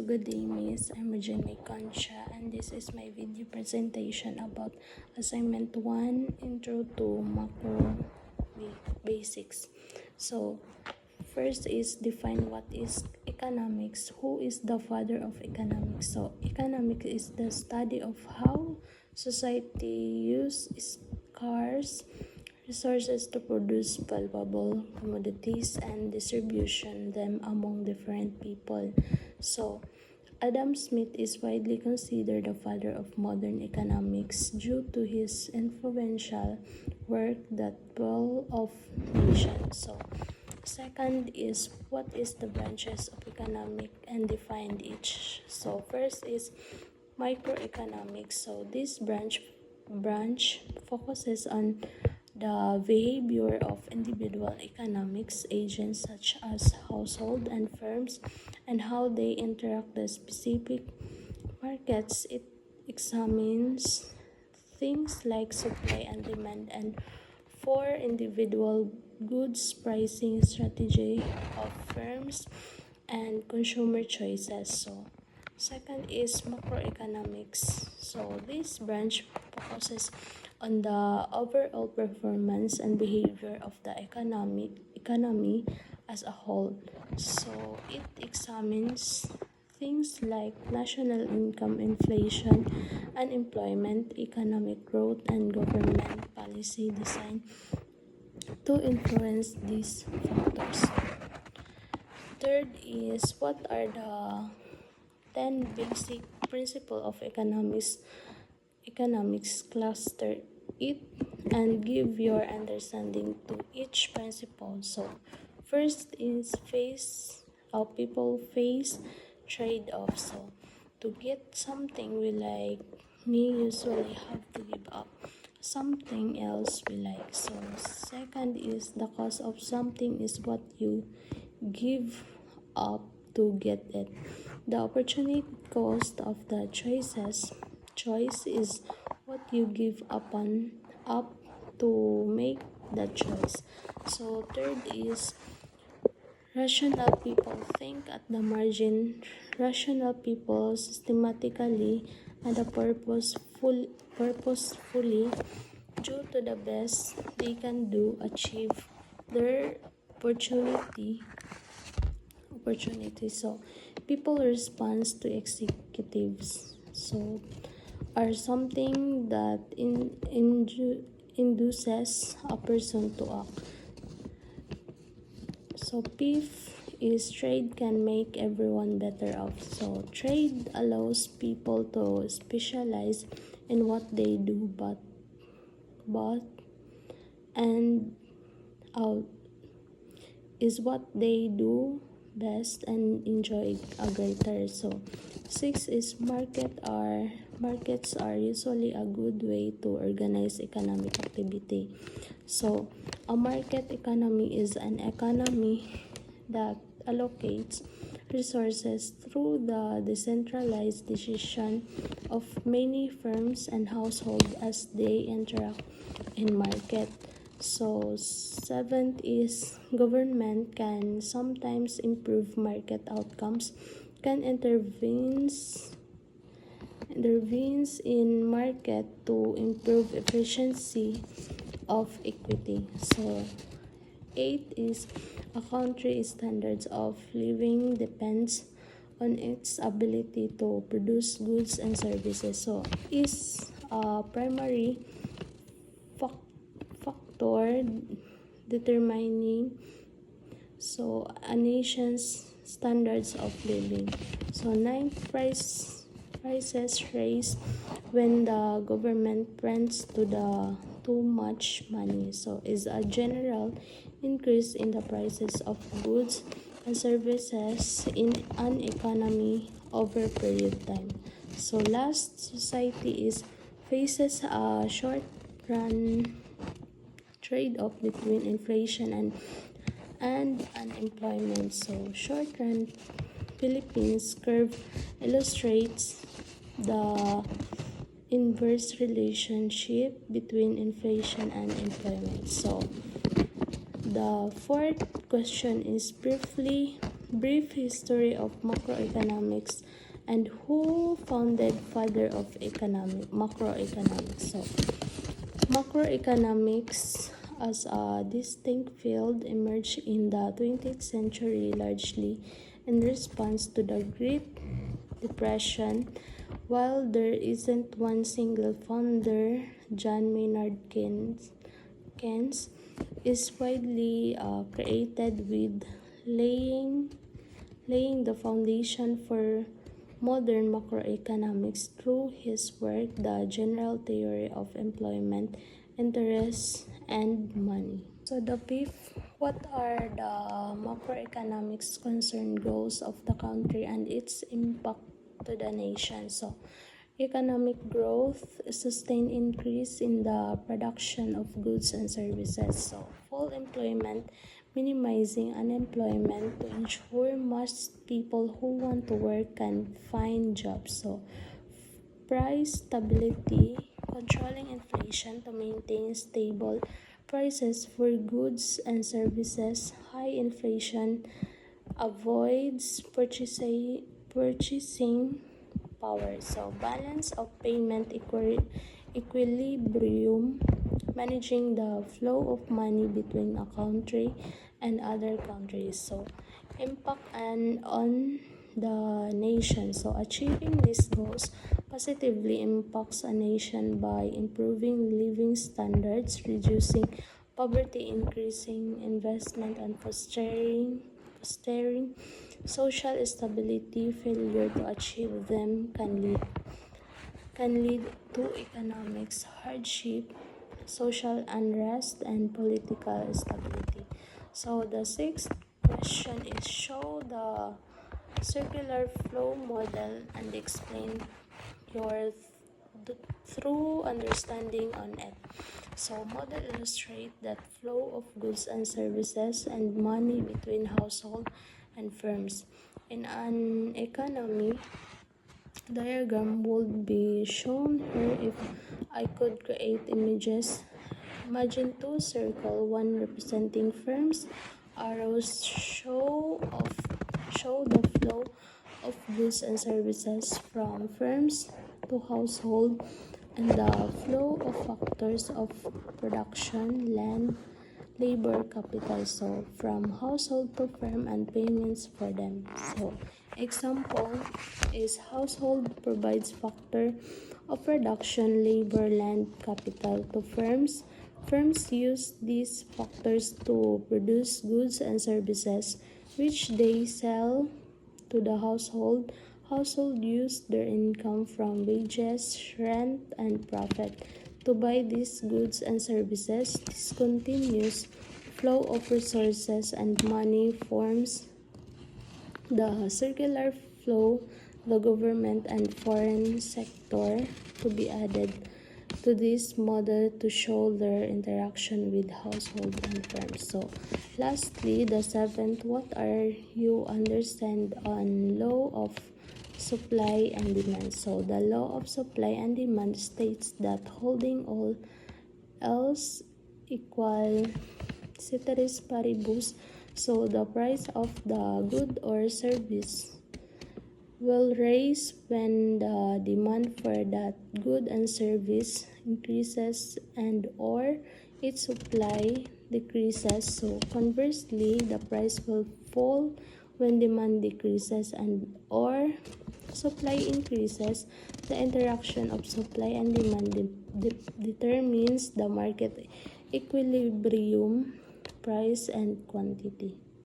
Good day, Miss. I'm Regine Mae Concha, and this is my video presentation about Assignment 1 Intro to Macro Basics. So, first is define what is economics. Who is the father of economics? So, economics is the study of how society uses scarce resources to produce valuable commodities and distribution them among different people. So, Adam Smith is widely considered the father of modern economics due to his influential work that well of nations. So, second is what is the branches of economic and define each. So, first is microeconomics. So, this branch focuses on the behavior of individual economics agents such as household and firms and how they interact with specific markets. It examines things like supply and demand and for individual goods pricing strategy of firms and consumer choices. So second is macroeconomics. So this branch focuses on the overall performance and behavior of the economy as a whole. So it examines things like national income, inflation, unemployment, economic growth, and government policy designed to influence these factors. Third is what are the 10 basic principles of economics cluster it and give your understanding to each principle. So first is people face trade-offs. So to get something we like, we usually have to give up something else we like. So second is the cost of something is what you give up to get it. The opportunity cost of the choice is what you give up to make that choice. So third is rational people think at the margin. Rational people systematically and purposefully do to the best they can do achieve their opportunity. So people respond to executives so are something that induces a person to act. So fifth is trade can make everyone better off. So trade allows people to specialize in what they do but and out is what they do best and enjoy a greater. So six is markets are usually a good way to organize economic activity. So a market economy is an economy that allocates resources through the decentralized decision of many firms and households as they interact in market. So seventh is government can sometimes improve market outcomes, can intervenes in market to improve efficiency of equity. So eight is a country's standards of living depends on its ability to produce goods and services. So is a primary factor determining a nation's standards of living. So ninth, prices raise when the government prints too much money. So is a general increase in the prices of goods and services in an economy over period time. So last, society faces a short run trade-off between inflation and unemployment. So short-run Philippines curve illustrates the inverse relationship between inflation and employment. So the fourth question is brief history of macroeconomics and who founded father of macroeconomics. So macroeconomics as a distinct field emerged in the 20th century largely in response to the Great Depression. While there isn't one single founder, John Maynard Keynes is widely created with laying the foundation for modern macroeconomics through his work, The General Theory of Employment, Interest, and Money. So the fifth, what are the macroeconomics concerned goals of the country and its impact to the nation? So economic growth, sustained increase in the production of goods and services. So full employment, minimizing unemployment to ensure most people who want to work can find jobs. So price stability, controlling inflation to maintain stable prices for goods and services. High inflation avoids purchasing power. So balance of payment equilibrium, managing the flow of money between a country and other countries. So impact on the nation. So achieving these goals positively impacts a nation by improving living standards, reducing poverty, increasing investment, and fostering social stability. Failure to achieve them can lead to economic hardship, social unrest, and political instability. So the sixth question is, show the circular flow model and explain your through understanding on it. So model illustrate that flow of goods and services and money between household and firms. In an economy, diagram would be shown here if I could create images. Imagine two circles, one representing firms. Arrows show the flow of goods and services from firms to household, and the flow of factors of production, land, labor, capital, so from household to firm, and payments for them. So example is household provides factor of production, labor, land, capital to firms. Firms use these factors to produce goods and services which they sell to the household. Household use their income from wages, rent, and profit to buy these goods and services. This continuous flow of resources and money forms the circular flow. The government and foreign sector to be added to this model to show their interaction with household and firms. So lastly, the seventh, what are you understand on law of supply and demand? So the law of supply and demand states that holding all else equal ceteris paribus, so the price of the good or service will rise when the demand for that good and service increases and or its supply decreases. So conversely, the price will fall when demand decreases and or supply increases. The interaction of supply and demand determines the market equilibrium, price, and quantity.